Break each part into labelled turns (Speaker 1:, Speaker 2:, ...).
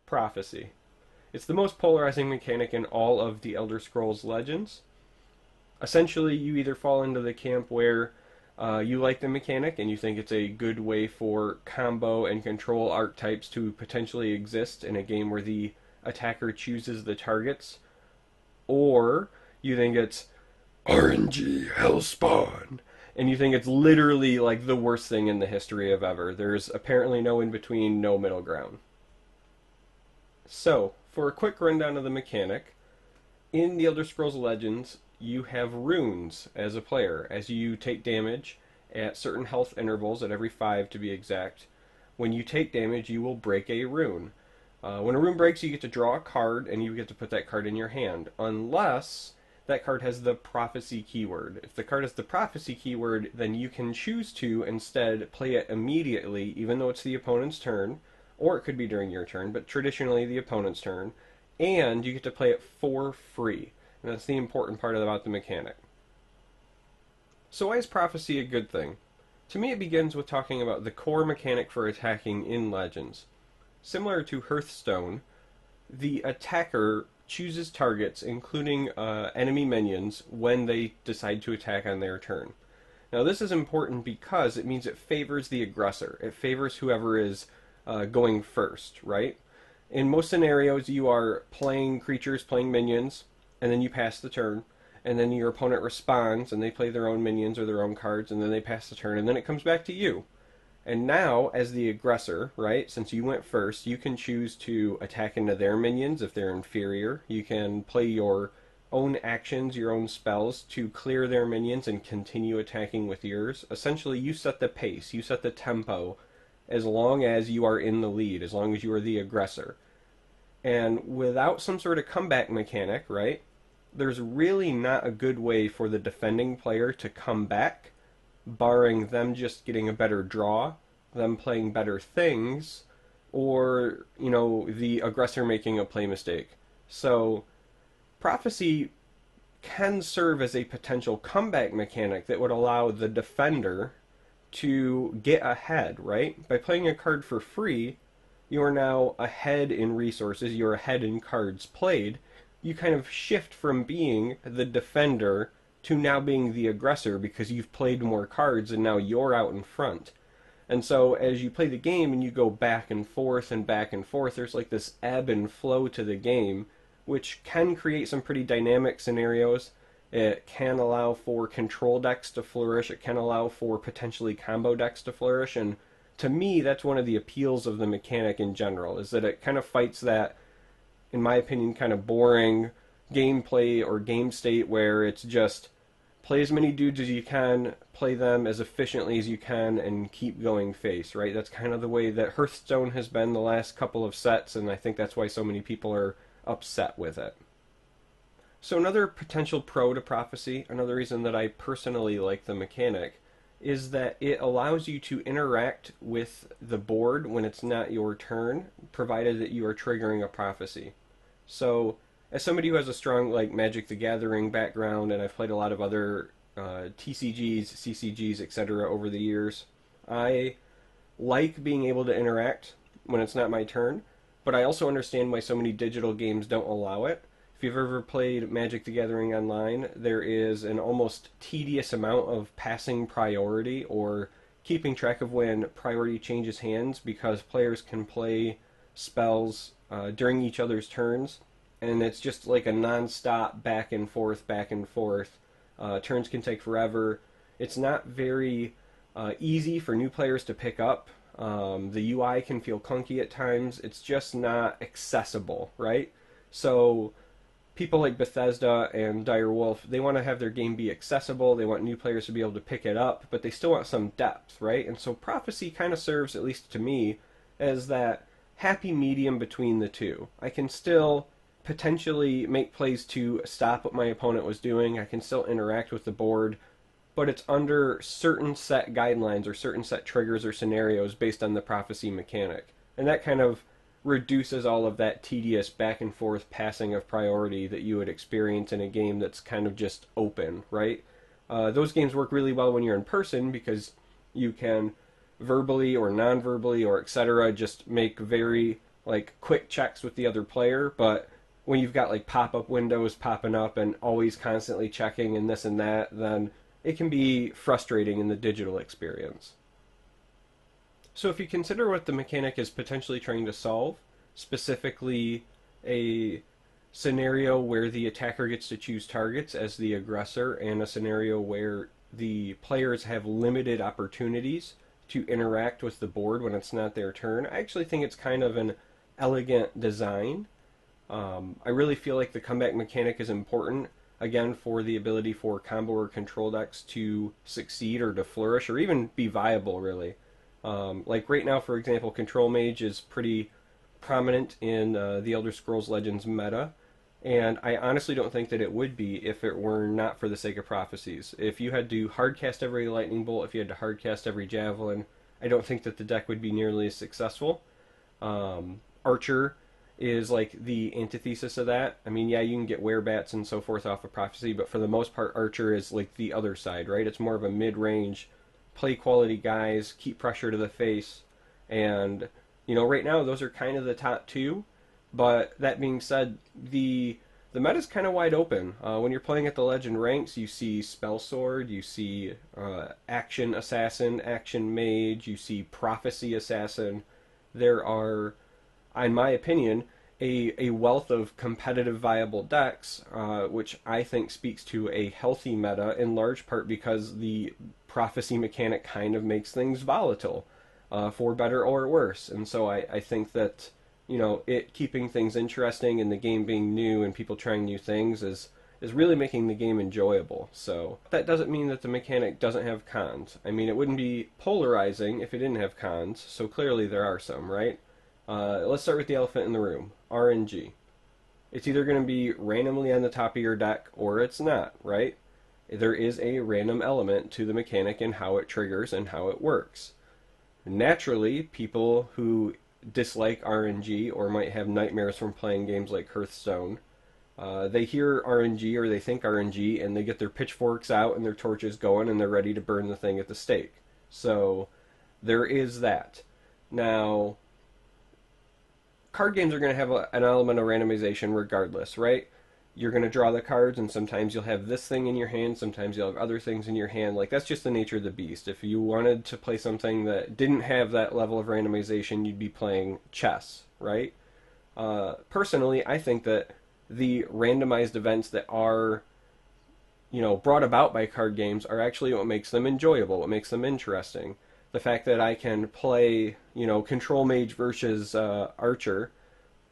Speaker 1: Prophecy. It's the most polarizing mechanic in all of the Elder Scrolls Legends. Essentially, you either fall into the camp where you like the mechanic and you think it's a good way for combo and control archetypes to potentially exist in a game where the attacker chooses the targets, or you think it's RNG Hellspawn, and you think it's literally like the worst thing in the history of ever. There's apparently no in between, no middle ground. So, for a quick rundown of the mechanic, in the Elder Scrolls Legends, you have runes as a player. As you take damage at certain health intervals, at every 5 to be exact, when you take damage, you will break a rune. When a rune breaks, you get to draw a card, and you get to put that card in your hand, unless that card has the prophecy keyword. If the card has the prophecy keyword, then you can choose to instead play it immediately, even though it's the opponent's turn, or it could be during your turn, but traditionally the opponent's turn, and you get to play it for free. And that's the important part about the mechanic. So why is prophecy a good thing? To me, it begins with talking about the core mechanic for attacking in Legends. Similar to Hearthstone, the attacker chooses targets, including enemy minions, when they decide to attack on their turn. Now this is important because it means it favors the aggressor. It favors whoever is going first, right? In most scenarios, you are playing creatures, playing minions, and then you pass the turn, and then your opponent responds, and they play their own minions or their own cards, and then they pass the turn, and then it comes back to you. And now, as the aggressor, right, since you went first, you can choose to attack into their minions if they're inferior. You can play your own actions, your own spells, to clear their minions and continue attacking with yours. Essentially, you set the pace, you set the tempo, as long as you are in the lead, as long as you are the aggressor. And without some sort of comeback mechanic, right, there's really not a good way for the defending player to come back, barring them just getting a better draw, them playing better things, or, you know, the aggressor making a play mistake. So, prophecy can serve as a potential comeback mechanic that would allow the defender to get ahead, right? By playing a card for free, you are now ahead in resources, you're ahead in cards played. You kind of shift from being the defender to now being the aggressor because you've played more cards and now you're out in front. And so as you play the game and you go back and forth and back and forth, there's like this ebb and flow to the game, which can create some pretty dynamic scenarios. It can allow for control decks to flourish. It can allow for potentially combo decks to flourish. And to me, that's one of the appeals of the mechanic in general, is that it kind of fights that, in my opinion, kind of boring gameplay or game state where it's just play as many dudes as you can, play them as efficiently as you can, and keep going face, right? That's kind of the way that Hearthstone has been the last couple of sets, and I think that's why so many people are upset with it. So another potential pro to Prophecy, another reason that I personally like the mechanic, is that it allows you to interact with the board when it's not your turn, provided that you are triggering a prophecy. So, as somebody who has a strong like Magic the Gathering background, and I've played a lot of other TCGs, CCGs, etc. over the years, I like being able to interact when it's not my turn, but I also understand why so many digital games don't allow it. If you've ever played Magic the Gathering online, there is an almost tedious amount of passing priority or keeping track of when priority changes hands, because players can play spells during each other's turns, and it's just like a non-stop back and forth, back and forth. Turns can take forever. It's not very easy for new players to pick up. The UI can feel clunky at times. It's just not accessible, right? So people like Bethesda and Direwolf, they want to have their game be accessible. They want new players to be able to pick it up, but they still want some depth, right? And so Prophecy kind of serves, at least to me, as that happy medium between the two. I can still potentially make plays to stop what my opponent was doing. I can still interact with the board, but it's under certain set guidelines or certain set triggers or scenarios based on the Prophecy mechanic. And that kind of reduces all of that tedious back and forth passing of priority that you would experience in a game that's kind of just open, right? Those games work really well when you're in person because you can verbally or non-verbally or etc. just make very like quick checks with the other player, but when you've got like pop-up windows popping up and always constantly checking and this and that, then it can be frustrating in the digital experience. So if you consider what the mechanic is potentially trying to solve, specifically a scenario where the attacker gets to choose targets as the aggressor, and a scenario where the players have limited opportunities to interact with the board when it's not their turn, I actually think it's kind of an elegant design. I really feel like the comeback mechanic is important, again, for the ability for combo or control decks to succeed or to flourish or even be viable, really. Like right now, for example, Control Mage is pretty prominent in the Elder Scrolls Legends meta, and I honestly don't think that it would be if it were not for the sake of prophecies. If you had to hardcast every lightning bolt, if you had to hardcast every javelin, I don't think that the deck would be nearly as successful. Archer is like the antithesis of that. I mean, yeah, you can get werebats and so forth off of prophecy, but for the most part, Archer is like the other side, right? It's more of a mid-range, play quality guys, keep pressure to the face, and right now those are kind of the top two. But that being said, the meta's kind of wide open. When you're playing at the legend ranks, you see spell sword, you see action assassin, action mage, you see prophecy assassin. There are, in my opinion, a wealth of competitive viable decks, which I think speaks to a healthy meta, in large part because the prophecy mechanic kind of makes things volatile, for better or worse. And so I think that it keeping things interesting and the game being new and people trying new things is really making the game enjoyable. So that doesn't mean that the mechanic doesn't have cons. I mean, it wouldn't be polarizing if it didn't have cons, so clearly there are some, right? Let's start with the elephant in the room, RNG. It's either going to be randomly on the top of your deck or it's not, right? There is a random element to the mechanic and how it triggers and how it works. Naturally, people who dislike RNG or might have nightmares from playing games like Hearthstone, they hear RNG or they think RNG and they get their pitchforks out and their torches going and they're ready to burn the thing at the stake. So there is that. Now, card games are going to have an element of randomization regardless, right? You're going to draw the cards, and sometimes you'll have this thing in your hand, sometimes you'll have other things in your hand. Like, that's just the nature of the beast. If you wanted to play something that didn't have that level of randomization, you'd be playing chess, right? Personally, I think that the randomized events that are, brought about by card games are actually what makes them enjoyable, what makes them interesting. The fact that I can play, Control Mage versus Archer,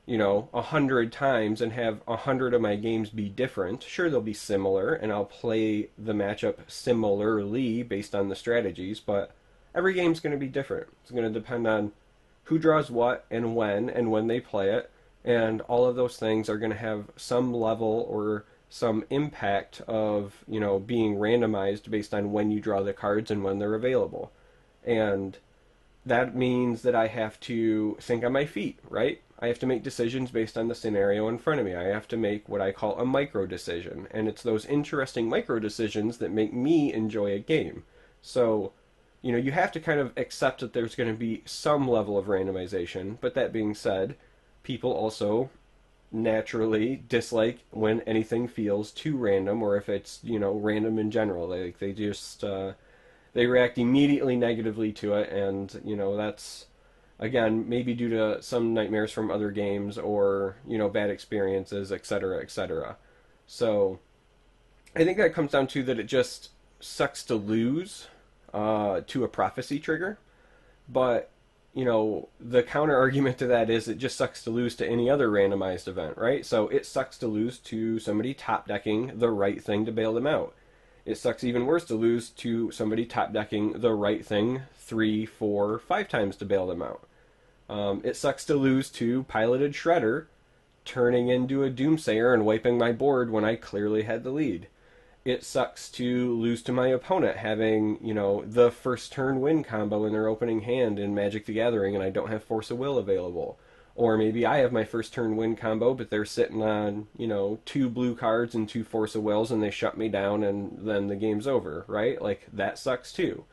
Speaker 1: 100 times and have 100 of my games be different. Sure, they'll be similar, and I'll play the matchup similarly based on the strategies, but every game's going to be different. It's going to depend on who draws what and when they play it, and all of those things are going to have some level or some impact of, being randomized based on when you draw the cards and when they're available. And that means that I have to think on my feet, right? I have to make decisions based on the scenario in front of me. I have to make what I call a micro decision. And it's those interesting micro decisions that make me enjoy a game. So, you have to kind of accept that there's going to be some level of randomization. But that being said, people also naturally dislike when anything feels too random, or if it's, random in general. They just, they react immediately negatively to it, and, that's, again, maybe due to some nightmares from other games or, bad experiences, etc., etc. So, I think that comes down to that it just sucks to lose to a prophecy trigger, but, the counter argument to that is it just sucks to lose to any other randomized event, right? So, it sucks to lose to somebody top decking the right thing to bail them out. It sucks even worse to lose to somebody top decking the right thing 3, 4, 5 times to bail them out. It sucks to lose to Piloted Shredder turning into a Doomsayer and wiping my board when I clearly had the lead. It sucks to lose to my opponent having, the first turn win combo in their opening hand in Magic the Gathering and I don't have Force of Will available. Or maybe I have my first turn win combo, but they're sitting on, 2 blue cards and 2 Force of Wills, and they shut me down, and then the game's over, right? Like, that sucks too.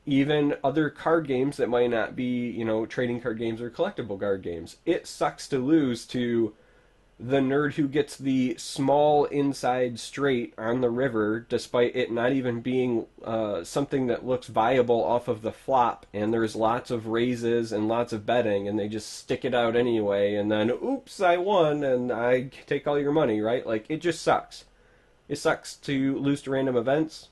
Speaker 1: even other card games that might not be, trading card games or collectible card games. It sucks to lose to the nerd who gets the small inside straight on the river, despite it not even being something that looks viable off of the flop, and there's lots of raises and lots of betting, and they just stick it out anyway, and then, oops, I won, and I take all your money, right? Like, it just sucks. It sucks to lose to random events.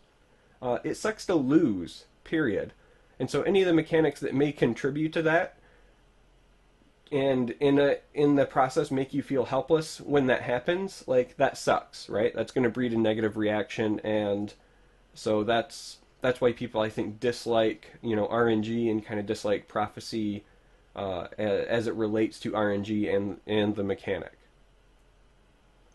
Speaker 1: It sucks to lose, period. And so any of the mechanics that may contribute to that and in the process make you feel helpless when that happens, like, that sucks, right? That's going to breed a negative reaction, and so that's why people, I think, dislike RNG and kind of dislike prophecy as it relates to RNG and the mechanic.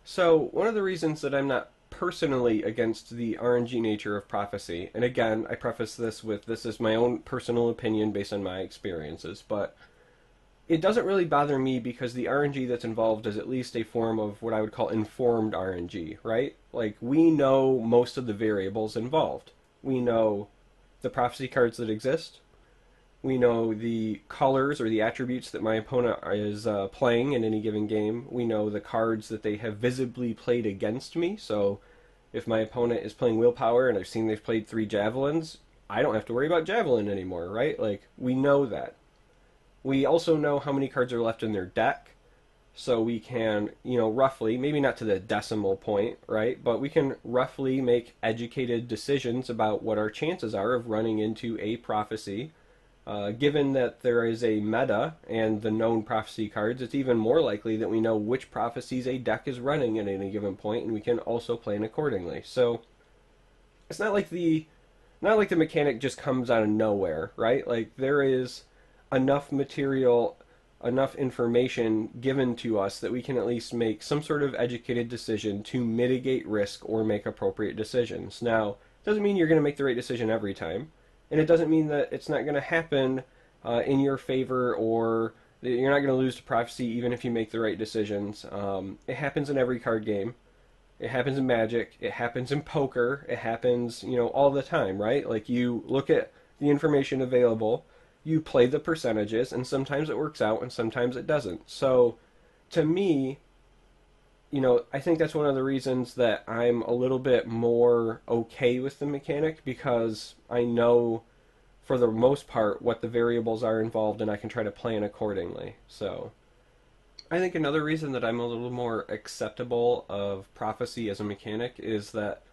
Speaker 1: So one of the reasons that I'm not personally against the RNG nature of prophecy, and again, I preface this with this is my own personal opinion based on my experiences, but it doesn't really bother me because the RNG that's involved is at least a form of what I would call informed RNG, right? Like, we know most of the variables involved. We know the prophecy cards that exist. We know the colors or the attributes that my opponent is playing in any given game. We know the cards that they have visibly played against me. So if my opponent is playing willpower and I've seen they've played 3 javelins, I don't have to worry about javelin anymore, right? Like, we know that. We also know how many cards are left in their deck, so we can, roughly, maybe not to the decimal point, right, but we can roughly make educated decisions about what our chances are of running into a prophecy. Given that there is a meta and the known prophecy cards, it's even more likely that we know which prophecies a deck is running at any given point, and we can also plan accordingly. So it's not like the mechanic just comes out of nowhere, right? Like, there is enough material, enough information given to us that we can at least make some sort of educated decision to mitigate risk or make appropriate decisions. Now, it doesn't mean you're going to make the right decision every time, and it doesn't mean that it's not going to happen in your favor, or that you're not going to lose to prophecy even if you make the right decisions. It happens in every card game. It happens in Magic. It happens in poker. It happens, all the time, right? Like, you look at the information available, you play the percentages, and sometimes it works out and sometimes it doesn't. So to me, I think that's one of the reasons that I'm a little bit more okay with the mechanic, because I know for the most part what the variables are involved and I can try to plan accordingly. So I think another reason that I'm a little more acceptable of prophecy as a mechanic is that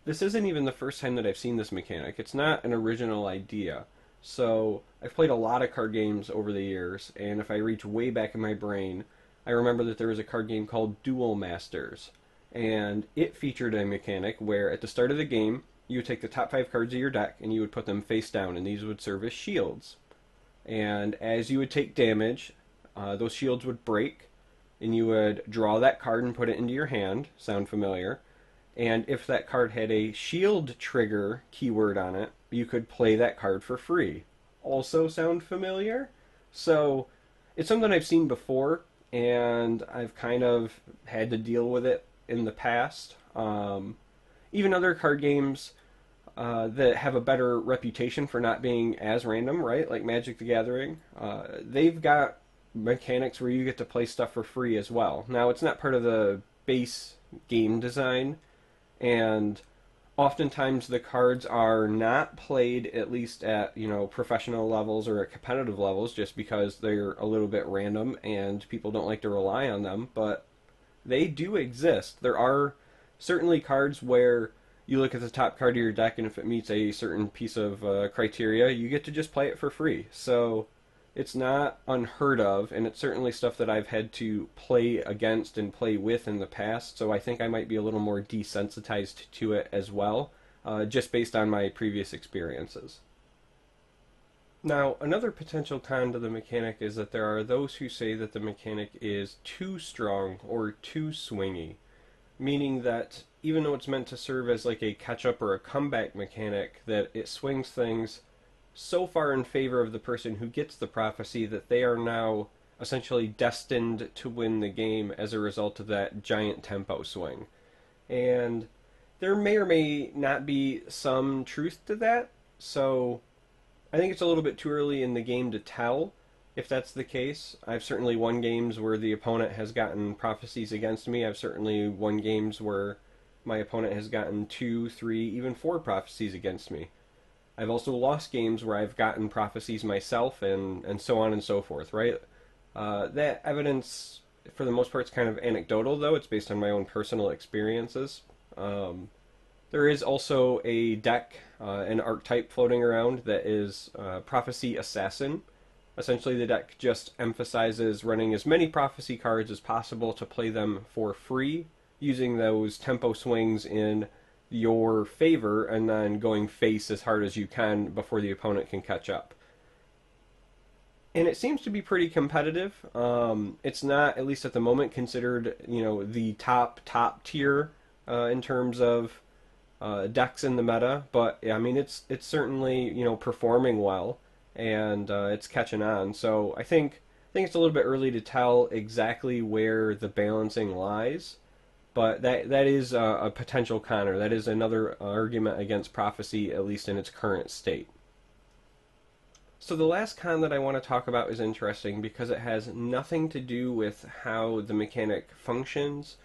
Speaker 1: this isn't even the first time that I've seen this mechanic. It's not an original idea. So I've played a lot of card games over the years, and if I reach way back in my brain, I remember that there was a card game called Duel Masters, and it featured a mechanic where at the start of the game, you would take the top 5 cards of your deck and you would put them face down, and these would serve as shields. And as you would take damage, those shields would break, and you would draw that card and put it into your hand. Sound familiar? And if that card had a shield trigger keyword on it, you could play that card for free. Also sound familiar? So it's something I've seen before, and I've kind of had to deal with it in the past. Even other card games that have a better reputation for not being as random, right? Like Magic the Gathering, they've got mechanics where you get to play stuff for free as well. Now, it's not part of the base game design, and oftentimes the cards are not played, at least at professional levels or at competitive levels, just because they're a little bit random and people don't like to rely on them, but they do exist. There are certainly cards where you look at the top card of your deck, and if it meets a certain piece of criteria, you get to just play it for free. So it's not unheard of, and it's certainly stuff that I've had to play against and play with in the past, so I think I might be a little more desensitized to it as well, just based on my previous experiences. Now, another potential con to the mechanic is that there are those who say that the mechanic is too strong or too swingy, meaning that even though it's meant to serve as like a catch-up or a comeback mechanic, that it swings things so far in favor of the person who gets the prophecy that they are now essentially destined to win the game as a result of that giant tempo swing. And there may or may not be some truth to that. So I think it's a little bit too early in the game to tell if that's the case. I've certainly won games where the opponent has gotten prophecies against me. I've certainly won games where my opponent has gotten 2, 3, even 4 prophecies against me. I've also lost games where I've gotten prophecies myself, and so on and so forth, right? That evidence, for the most part, is kind of anecdotal, though. It's based on my own personal experiences. There is also a deck, an archetype floating around that is Prophecy Assassin. Essentially, the deck just emphasizes running as many prophecy cards as possible to play them for free, using those tempo swings in your favor, and then going face as hard as you can before the opponent can catch up. And it seems to be pretty competitive. It's not, at least at the moment, considered the top tier in terms of decks in the meta, but I mean it's certainly performing well, and it's catching on. So I think it's a little bit early to tell exactly where the balancing lies, but that is a potential counter. That is another argument against prophecy, at least in its current state. So the last con that I want to talk about is interesting because it has nothing to do with how the mechanic functions,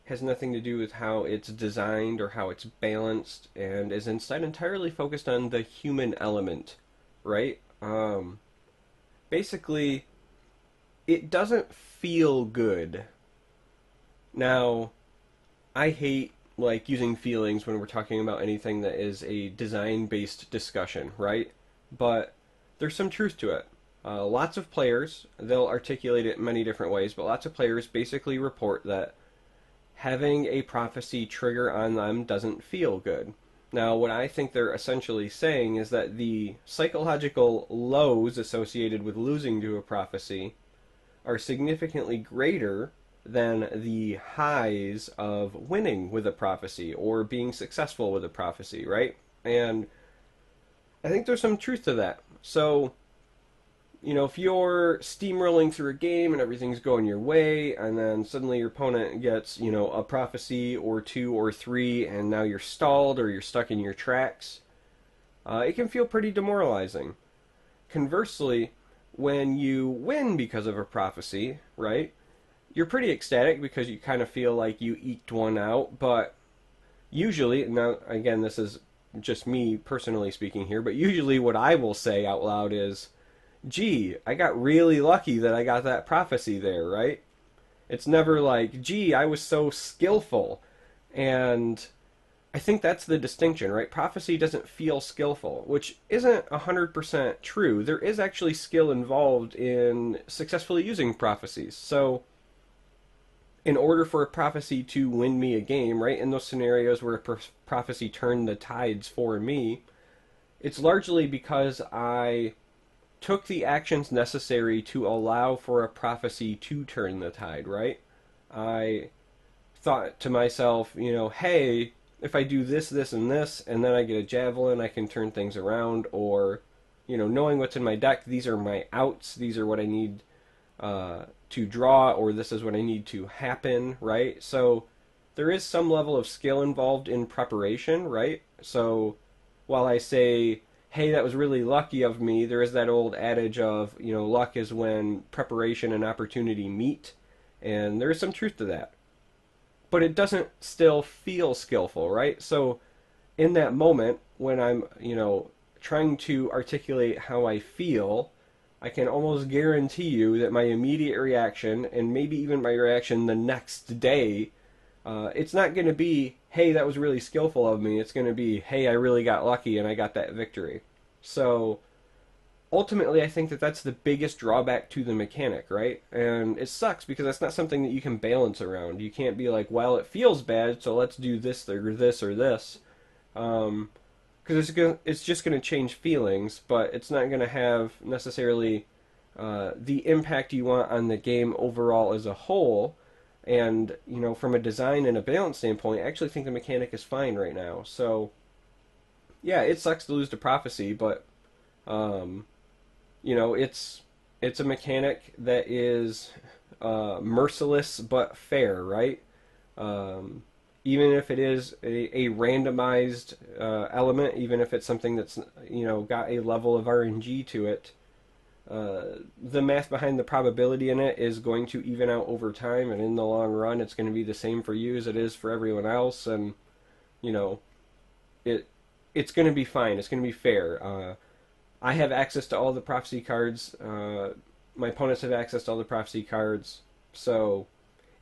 Speaker 1: has nothing to do with how it's designed or how it's balanced, and is instead entirely focused on the human element, right? Basically, it doesn't feel good. Now, I hate using feelings when we're talking about anything that is a design-based discussion, right? But there's some truth to it. Lots of players, they'll articulate it in many different ways, but lots of players basically report that having a prophecy trigger on them doesn't feel good. Now, what I think they're essentially saying is that the psychological lows associated with losing to a prophecy are significantly greater than the highs of winning with a prophecy or being successful with a prophecy, right? And I think there's some truth to that. So, if you're steamrolling through a game and everything's going your way, and then suddenly your opponent gets, a prophecy or 2 or 3, and now you're stalled or you're stuck in your tracks, it can feel pretty demoralizing. Conversely, when you win because of a prophecy, right, you're pretty ecstatic because you kind of feel like you eked one out, but usually, now again, this is just me personally speaking here, but usually what I will say out loud is, gee, I got really lucky that I got that prophecy there, right? It's never like, gee, I was so skillful. And I think that's the distinction, right? Prophecy doesn't feel skillful, which isn't 100% true. There is actually skill involved in successfully using prophecies. So, in order for a prophecy to win me a game, right, in those scenarios where a prophecy turned the tides for me, it's largely because I took the actions necessary to allow for a prophecy to turn the tide, right? I thought to myself, hey, if I do this, this, and this, and then I get a javelin, I can turn things around, or, knowing what's in my deck, these are my outs, these are what I need to draw, or this is what I need to happen, right? So there is some level of skill involved in preparation, right? So while I say, hey, that was really lucky of me, there is that old adage of, luck is when preparation and opportunity meet, and there is some truth to that. But it doesn't still feel skillful, right? So in that moment, when I'm, trying to articulate how I feel, I can almost guarantee you that my immediate reaction, and maybe even my reaction the next day, it's not going to be, hey, that was really skillful of me. It's going to be, hey, I really got lucky and I got that victory. So ultimately, I think that that's the biggest drawback to the mechanic, right? And it sucks because that's not something that you can balance around. You can't be like, well, it feels bad, so let's do this or this or this. Because it's just going to change feelings, but it's not going to have necessarily the impact you want on the game overall as a whole. And, from a design and a balance standpoint, I actually think the mechanic is fine right now. So, yeah, it sucks to lose to Prophecy, but, it's a mechanic that is merciless but fair, right? even if it is a randomized element, even if it's something that's got a level of RNG to it, the math behind the probability in it is going to even out over time, and in the long run, it's going to be the same for you as it is for everyone else, and you know it it's going to be fine. It's going to be fair. I have access to all the prophecy cards. My opponents have access to all the prophecy cards. So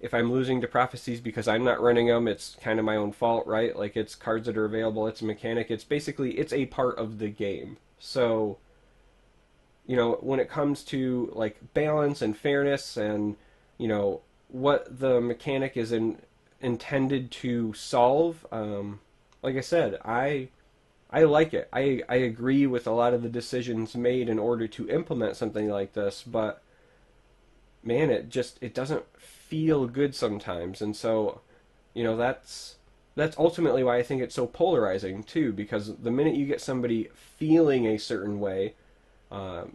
Speaker 1: if I'm losing to prophecies because I'm not running them, it's kind of my own fault, right? Like it's cards that are available. It's a mechanic. It's basically it's a part of the game. So when it comes to like balance and fairness and what the mechanic is intended to solve, like I said, I like it. I agree with a lot of the decisions made in order to implement something like this, but man, it doesn't feel good sometimes, and so that's ultimately why I think it's so polarizing too. Because the minute you get somebody feeling a certain way,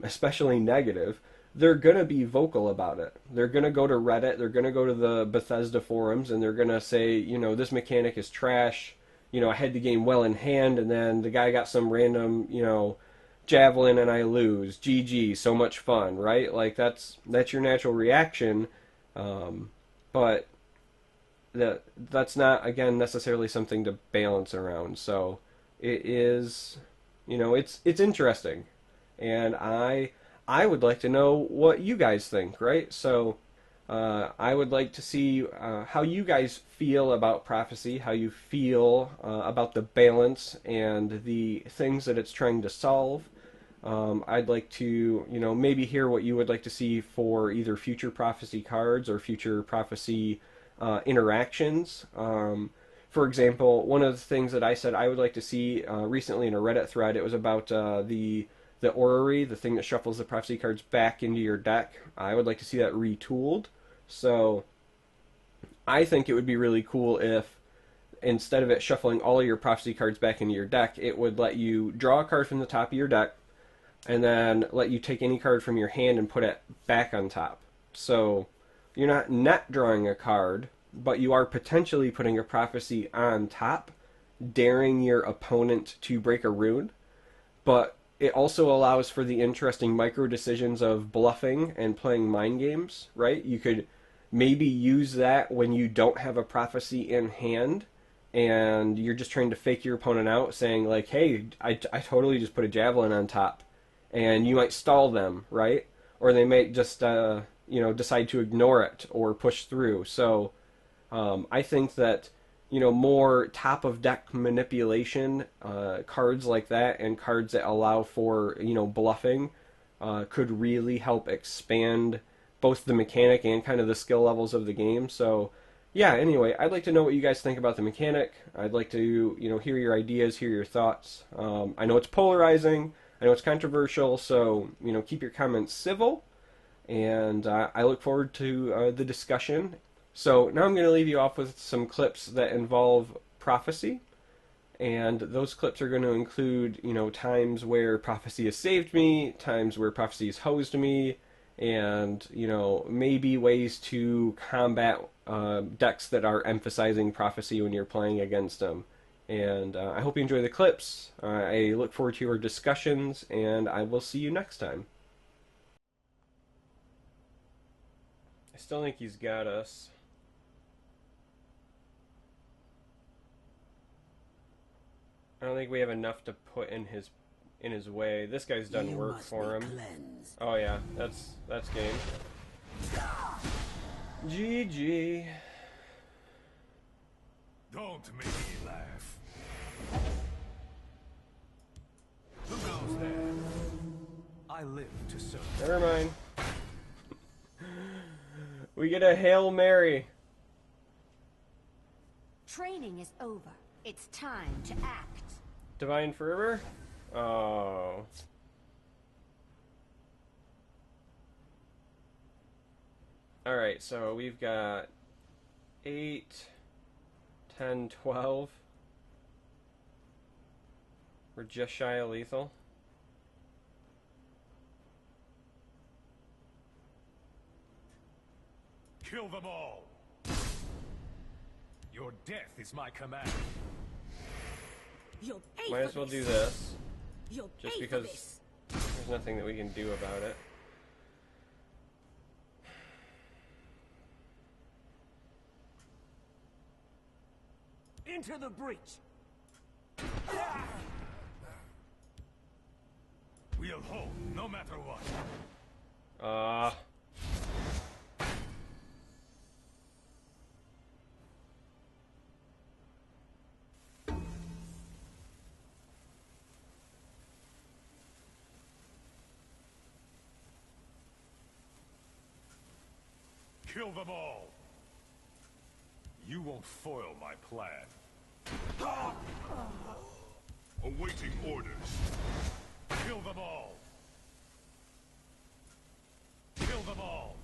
Speaker 1: especially negative, they're gonna be vocal about it. They're gonna go to Reddit, they're gonna go to the Bethesda forums, and they're gonna say, this mechanic is trash. I had the game well in hand, and then the guy got some random, javelin, and I lose. GG, so much fun, right? Like that's your natural reaction, but that's not again necessarily something to balance around. So it is, it's interesting, and I would like to know what you guys think, right? So I would like to see how you guys feel about prophecy, how you feel about the balance and the things that it's trying to solve. I'd like to, maybe hear what you would like to see for either future prophecy cards or future prophecy interactions. For example, one of the things that I said I would like to see recently in a Reddit thread, it was about the orrery, the thing that shuffles the prophecy cards back into your deck. I would like to see that retooled. So I think it would be really cool if instead of it shuffling all of your prophecy cards back into your deck, it would let you draw a card from the top of your deck and then let you take any card from your hand and put it back on top. So you're not net drawing a card, but you are potentially putting a prophecy on top, daring your opponent to break a rune. But it also allows for the interesting micro decisions of bluffing and playing mind games, right? You could maybe use that when you don't have a prophecy in hand and you're just trying to fake your opponent out, saying like, hey, I totally just put a javelin on top, and you might stall them, right? Or they might just decide to ignore it or push through. So I think that more top of deck manipulation cards like that, and cards that allow for bluffing could really help expand both the mechanic and kind of the skill levels of the game. So yeah, anyway, I'd like to know what you guys think about the mechanic. I'd like to hear your ideas, hear your thoughts. I know it's polarizing, I know it's controversial, so keep your comments civil, and I look forward to the discussion. So now I'm going to leave you off with some clips that involve prophecy, and those clips are going to include, times where prophecy has saved me, times where prophecy has hosed me, and, maybe ways to combat decks that are emphasizing prophecy when you're playing against them. And I hope you enjoy the clips. I look forward to your discussions, and I will see you next time. I still think he's got us. I don't think we have enough to put in his way. This guy's done work for him.
Speaker 2: Cleansed.
Speaker 1: Oh yeah, that's game. GG.
Speaker 3: Don't make me laugh. Who goes there? I live to serve.
Speaker 1: Never mind. We get a Hail Mary.
Speaker 2: Training is over. It's time to act.
Speaker 1: Divine Fervor? Oh. Alright, so we've got 8, 10, 12. We're just shy of lethal.
Speaker 3: Kill them all. Your death is my command.
Speaker 2: You'll pay
Speaker 1: Might
Speaker 2: for
Speaker 1: as well
Speaker 2: this.
Speaker 1: do this,
Speaker 2: You'll
Speaker 1: just
Speaker 2: pay
Speaker 1: because
Speaker 2: for this.
Speaker 1: there's nothing that we can do about it.
Speaker 3: Into the breach. We'll hold, no matter what. Kill them all. You won't foil my plan. Awaiting orders. Kill them all. Kill them all.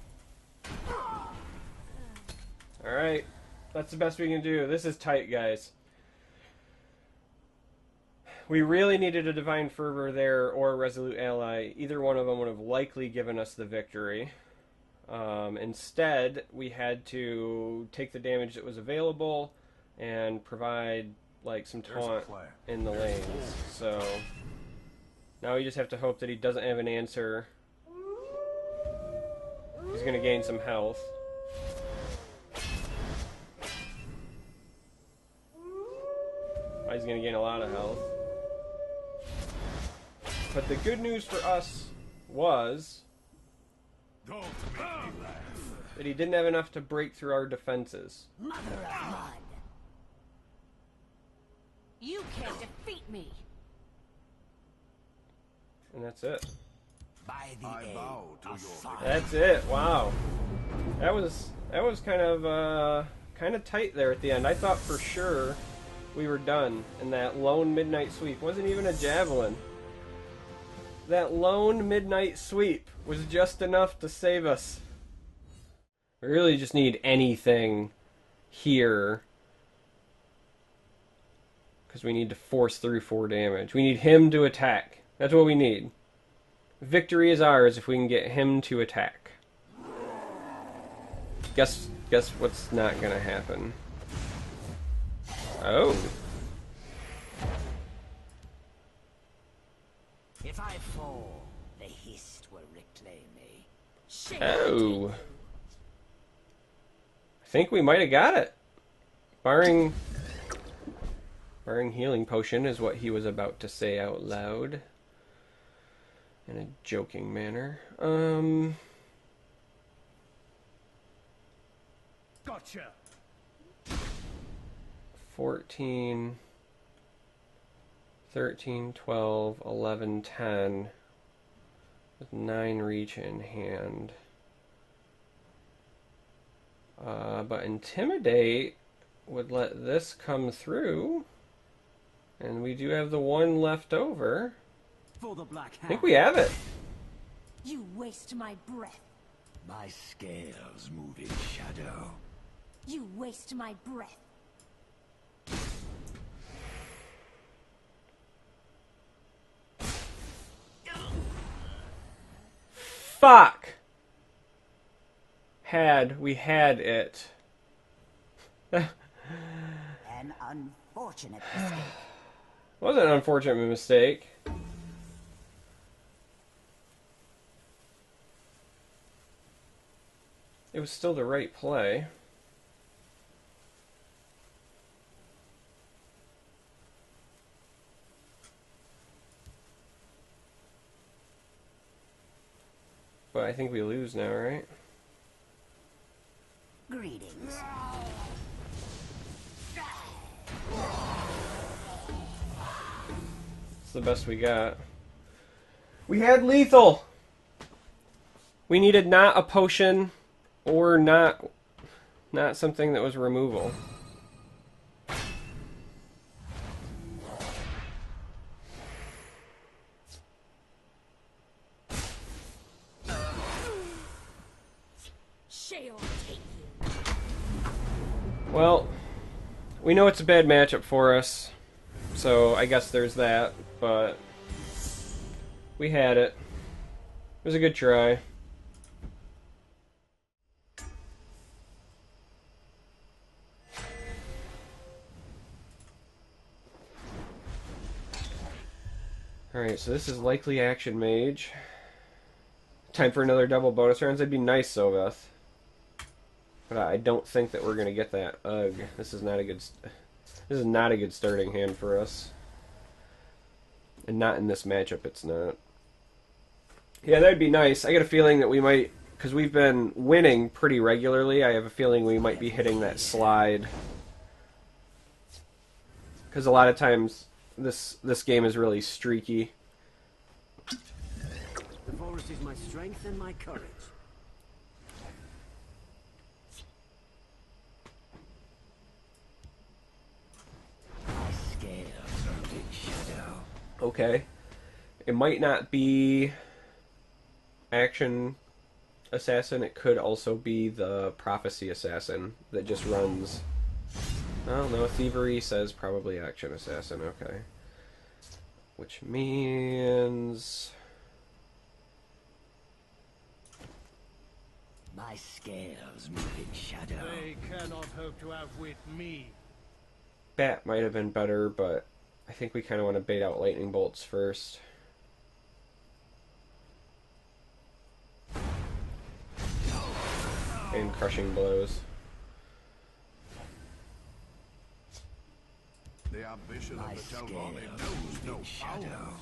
Speaker 1: Alright, that's the best we can do. This is tight, guys. We really needed a Divine Fervor there or a Resolute Ally. Either one of them would have likely given us the victory. Instead, we had to take the damage that was available and provide like some taunt in the lanes. So now we just have to hope that he doesn't have an answer. He's going to gain some health. He's going to gain a lot of health. But the good news for us was
Speaker 3: Don't make me laugh.
Speaker 1: that he didn't have enough to break through our defenses.
Speaker 2: Mother of mud. You can't defeat me.
Speaker 1: And that's it.
Speaker 4: By the
Speaker 3: I
Speaker 4: aid
Speaker 3: bow to
Speaker 4: of
Speaker 3: your
Speaker 4: fire.
Speaker 1: That's it. Wow. That was kind of tight there at the end. I thought for sure we were done, and that lone midnight sweep wasn't even a javelin. That lone midnight sweep was just enough to save us. We really just need anything here, because we need to force through 4 damage. We need him to attack. That's what we need. Victory is ours if we can get him to attack. Guess what's not gonna happen. Oh.
Speaker 4: If I fall, the Hist will reclaim me.
Speaker 2: Shame.
Speaker 1: Oh. I think we might have got it. Barring healing potion is what he was about to say out loud. In a joking manner.
Speaker 3: Gotcha.
Speaker 1: 14, 13, 12, 11, 10. With 9 reach in hand. But Intimidate would let this come through. And we do have the 1 left over.
Speaker 4: For the Black Hand.
Speaker 1: I think we have it.
Speaker 2: You waste my breath.
Speaker 4: My scales move in shadow.
Speaker 2: You waste my breath.
Speaker 1: Fuck! We had it.
Speaker 4: An unfortunate mistake.
Speaker 1: Wasn't an unfortunate mistake. It was still the right play. But I think we lose now, right?
Speaker 2: Greetings.
Speaker 1: It's the best we got. We had lethal! We needed not a potion or not something that was removal.
Speaker 2: Shall take you.
Speaker 1: Well, we know it's a bad matchup for us, so I guess there's that, but we had it. It was a good try. Alright, so this is likely action mage. Time for another double bonus rounds. That'd be nice, Soveth. But I don't think that we're gonna get that. Ugh, this is not a good. This is not a good starting hand for us. And not in this matchup, it's not. Yeah, that'd be nice. I get a feeling that we might, because we've been winning pretty regularly, I have a feeling we might be hitting that slide. Because a lot of times this game is really streaky.
Speaker 4: The forest is my strength and my courage. My scales are a big shadow.
Speaker 1: Okay. It might not be action assassin. It could also be the prophecy assassin that just runs. Oh no, thievery says probably action assassin. Okay. Which means
Speaker 4: My scales move in shadow.
Speaker 3: They cannot hope to outwit me.
Speaker 1: bat might have been better, but I think we kind of want to bait out lightning bolts first. And crushing blows.
Speaker 5: The ambition
Speaker 4: My
Speaker 5: of the
Speaker 4: scales
Speaker 5: Telvani knows no
Speaker 4: in shadow.
Speaker 5: bounds.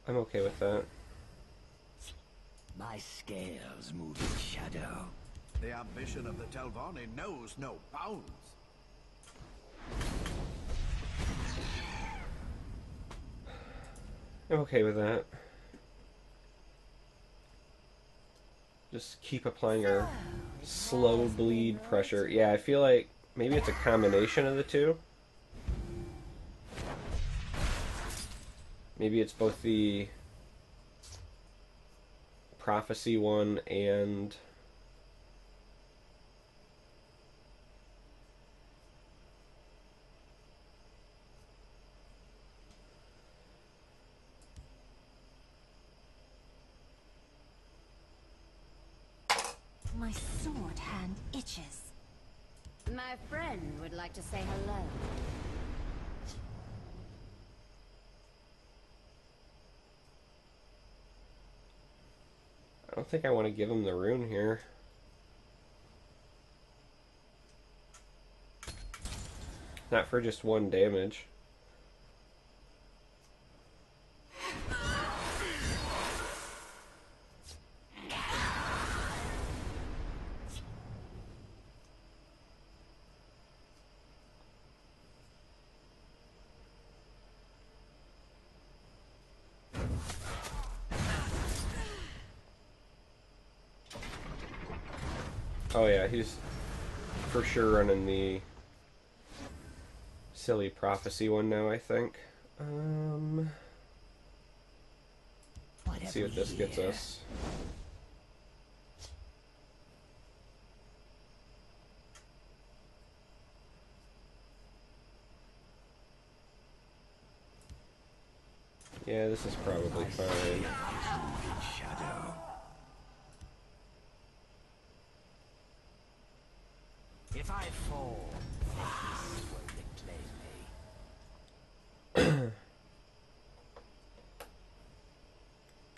Speaker 1: I'm okay with that.
Speaker 4: My scales move in shadow.
Speaker 5: The ambition of the Telvani knows no bounds.
Speaker 1: I'm okay with that. Just keep applying our slow bleed pressure. Yeah, I feel like maybe it's a combination of the two. Maybe it's both the prophecy one and
Speaker 2: My sword hand itches. My friend would like to say hello.
Speaker 1: I don't think I want to give him the rune here. Not for just one damage. Oh yeah, he's for sure running the silly prophecy one now, I think. Let's see what this gets us. Yeah, this is probably fine.
Speaker 4: Shadow. If I fall, the beast will reclaim me.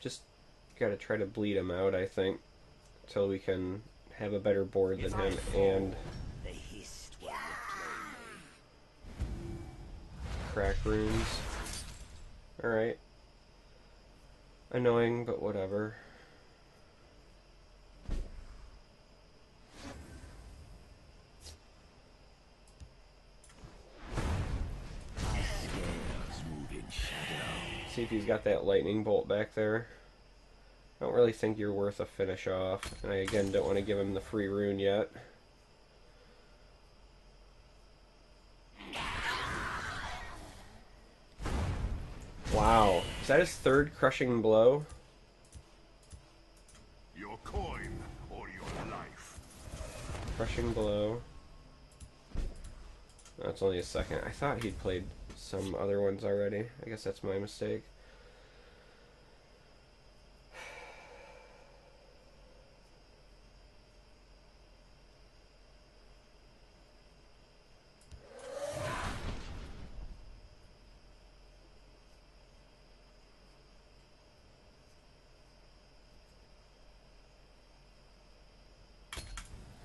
Speaker 1: Just gotta try to bleed him out, I think, until we can have a better board than him. And
Speaker 4: The beast will reclaim me.
Speaker 1: crack runes. Alright. Annoying, but whatever.
Speaker 4: My scales move in shadow.
Speaker 1: See if he's got that lightning bolt back there. I don't really think you're worth a finish off. And I again don't want to give him the free rune yet. Wow. Is that his third crushing blow?
Speaker 5: Your coin or your life.
Speaker 1: Crushing blow. That's only a second. I thought he'd played some other ones already. I guess that's my mistake.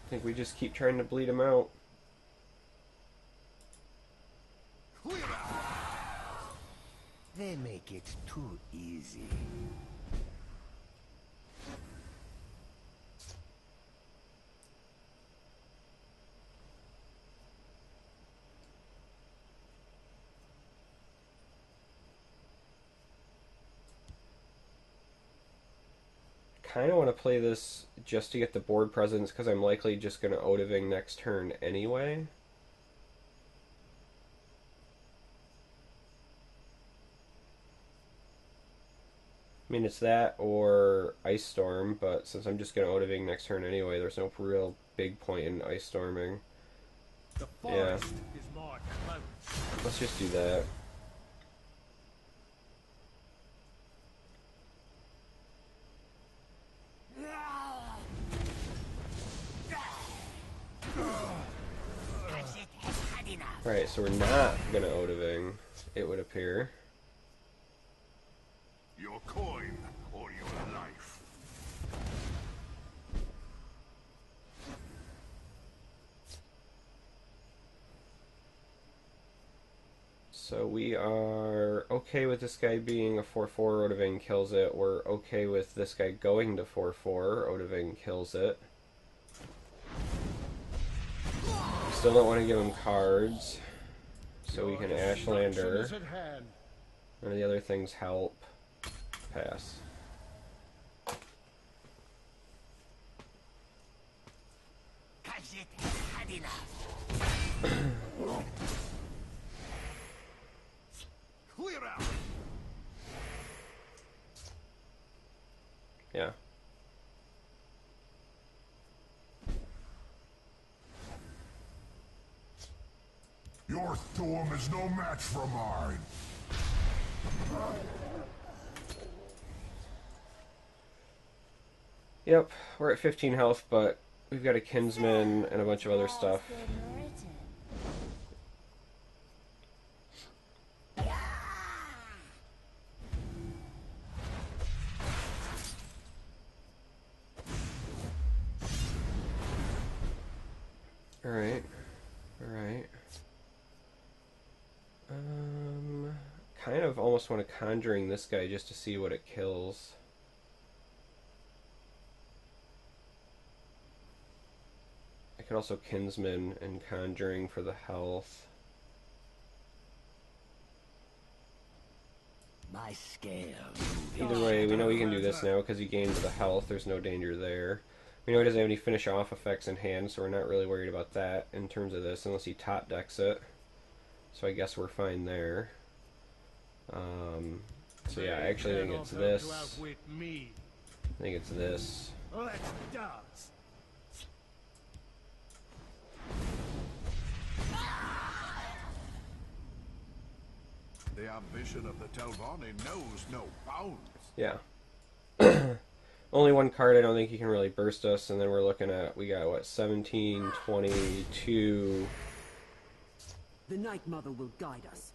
Speaker 1: I think we just keep trying to bleed him out.
Speaker 4: They make it too easy.
Speaker 1: Kind of want to play this just to get the board presence because I'm likely just going to Odiving next turn anyway. I mean, it's that or Ice Storm, but since I'm just going to Odiving next turn anyway, there's no real big point in Ice Storming.
Speaker 3: The forest is my cloak.
Speaker 1: Let's just do that. Alright, so we're not going to Odiving, it would appear.
Speaker 5: Your coin or your life.
Speaker 1: So we are okay with this guy being a 4-4, Odiving kills it. We're okay with this guy going to 4-4, Odiving kills it. Still don't want to give him cards, so we can Ashlander. None of the other things help. Pass.
Speaker 5: Clear out.
Speaker 1: Yeah.
Speaker 6: Your storm is no match for mine.
Speaker 1: Yep, we're at 15 health, but we've got a Kinsman and a bunch of other stuff. Alright. Alright. Kind of almost want to Conjuring this guy just to see what it kills. I could also Kinsman and Conjuring for the health.
Speaker 4: My scale.
Speaker 1: Either way, we know we can do this now because he gained the health. There's no danger there. We know he doesn't have any finish off effects in hand, so we're not really worried about that in terms of this, unless he top decks it. So I guess we're fine there. So yeah, I actually think it's this. I think it's this.
Speaker 3: Let's dance.
Speaker 5: The ambition of the Telvanni knows no bounds.
Speaker 1: Yeah. Only one card I don't think he can really burst us, and then we're looking at, we got what, 17, 22...
Speaker 7: The Night Mother will guide us.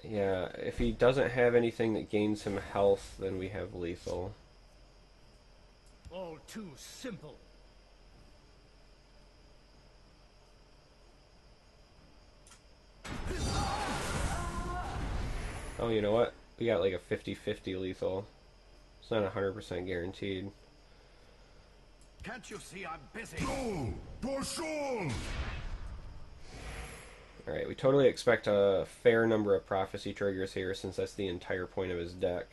Speaker 1: Yeah, if he doesn't have anything that gains him health, then we have lethal.
Speaker 3: All too simple.
Speaker 1: Oh, you know what? We got like a 50-50 lethal. It's not 100% guaranteed.
Speaker 5: Can't you see I'm busy?
Speaker 6: Go! Dorsul!
Speaker 1: Alright, we totally expect a fair number of prophecy triggers here, since that's the entire point of his deck.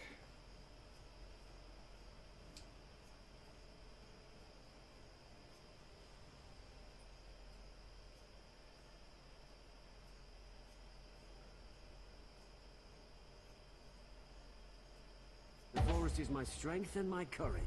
Speaker 7: The forest is my strength and my courage.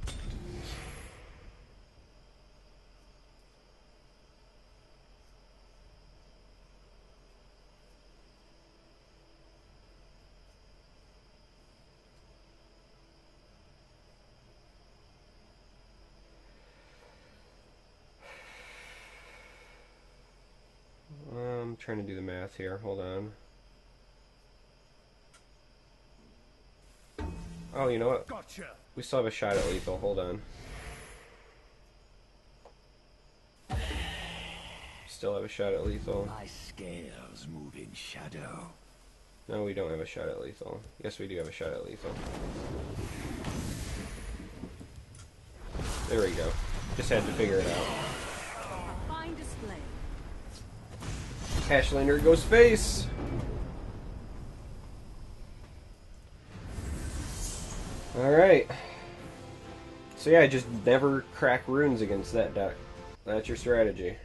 Speaker 1: trying to do the math here. Hold on. Oh, you know what?
Speaker 3: Gotcha.
Speaker 1: We still have a shot at lethal. Hold on. Still have a shot at lethal.
Speaker 4: My scales move in shadow.
Speaker 1: No, we don't have a shot at lethal. Yes, we do have a shot at lethal. There we go. Just had to figure it out.
Speaker 7: A fine display.
Speaker 1: Ashlander goes face! Alright. So yeah, just never crack runes against that deck. That's your strategy.